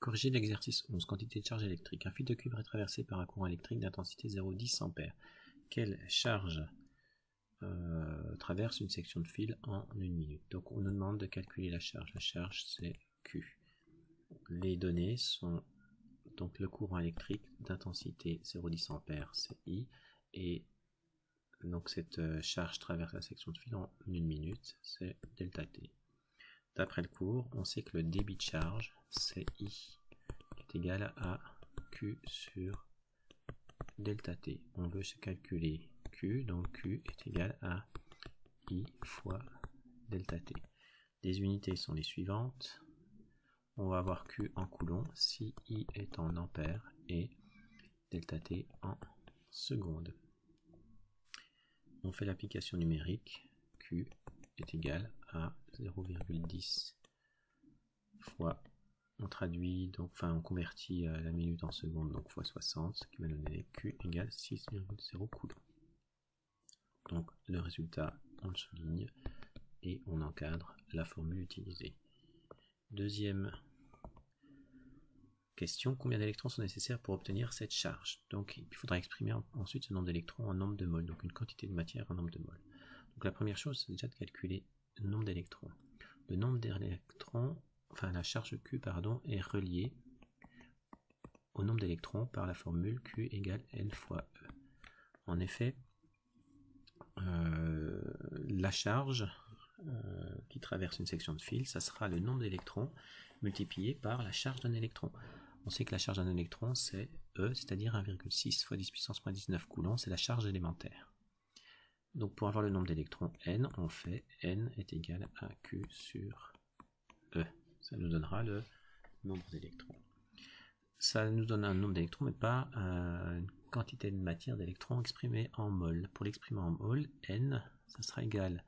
Corriger l'exercice 11. Quantité de charge électrique. Un fil de cuivre est traversé par un courant électrique d'intensité 0,10 A. Quelle charge traverse une section de fil en 1 minute? Donc on nous demande de calculer la charge. La charge c'est Q. Les données sont donc le courant électrique d'intensité 0,10 A, c'est I, et donc cette charge traverse la section de fil en 1 minute, c'est delta T. D'après le cours, on sait que le débit de charge, c'est I, qui est égal à Q sur delta T. On veut calculer Q, donc Q est égal à I fois delta T. Les unités sont les suivantes. On va avoir Q en coulomb, si I est en ampères, et delta T en secondes. On fait l'application numérique, Q est égal à 0,10 fois, on traduit, donc, on convertit la minute en secondes, donc fois 60, ce qui va donner Q égale 6,0 coulomb. Donc le résultat, on le souligne et on encadre la formule utilisée. Deuxième question, combien d'électrons sont nécessaires pour obtenir cette charge? Donc il faudra exprimer ensuite ce nombre d'électrons en nombre de moles, donc une quantité de matière en nombre de moles. Donc la première chose, c'est déjà de calculer le nombre d'électrons. Le nombre d'électrons, la charge Q, est reliée au nombre d'électrons par la formule Q égale N fois E. En effet, la charge qui traverse une section de fil, ça sera le nombre d'électrons multiplié par la charge d'un électron. On sait que la charge d'un électron, c'est E, c'est-à-dire 1,6 fois 10 puissance moins 19 coulombs, c'est la charge élémentaire. Donc pour avoir le nombre d'électrons N, on fait N est égal à Q sur E. Ça nous donnera le nombre d'électrons. Ça nous donne un nombre d'électrons, mais pas une quantité de matière d'électrons exprimée en mol. Pour l'exprimer en mol, N, ça sera égal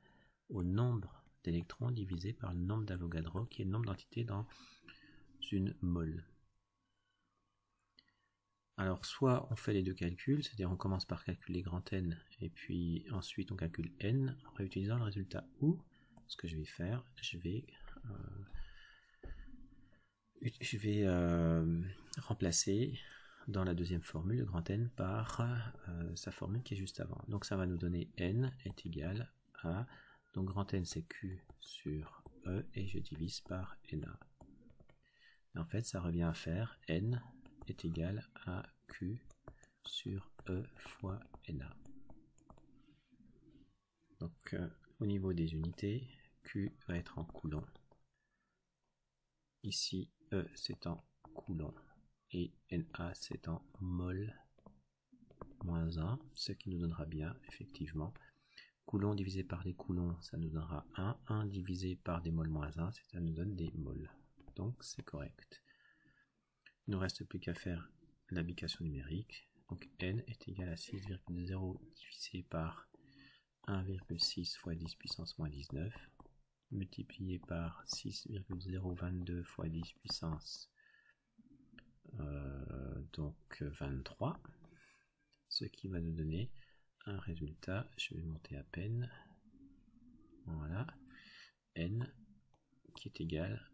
au nombre d'électrons divisé par le nombre d'Avogadro, qui est le nombre d'entités dans une mole. Alors, soit on fait les deux calculs, c'est-à-dire on commence par calculer grand N, et puis ensuite on calcule N, en réutilisant le résultat, ou, ce que je vais faire, je vais remplacer dans la deuxième formule le grand N par sa formule qui est juste avant. Donc ça va nous donner N est égal à, donc grand N c'est Q sur E, et je divise par NA. Et en fait ça revient à faire N est égal à Q sur E fois NA. Donc au niveau des unités, Q va être en coulomb. Ici, E c'est en coulomb et Na c'est en mol moins 1, ce qui nous donnera bien, effectivement, coulomb divisé par des coulombs, ça nous donnera 1, 1 divisé par des mols moins 1, ça nous donne des mols. Donc c'est correct. Il ne nous reste plus qu'à faire l'application numérique. Donc N est égal à 6,0 divisé par 1,6 fois 10 puissance moins 19, multiplié par 6,022 fois 10 puissance donc 23, ce qui va nous donner un résultat, je vais monter à peine, voilà, N qui est égal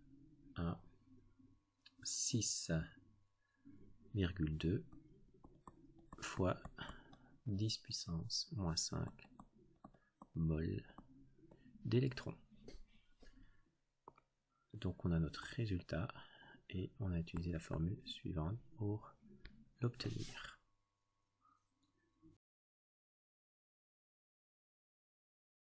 à 6,2 fois 10 puissance moins 5 mol d'électrons. Donc on a notre résultat et on a utilisé la formule suivante pour l'obtenir.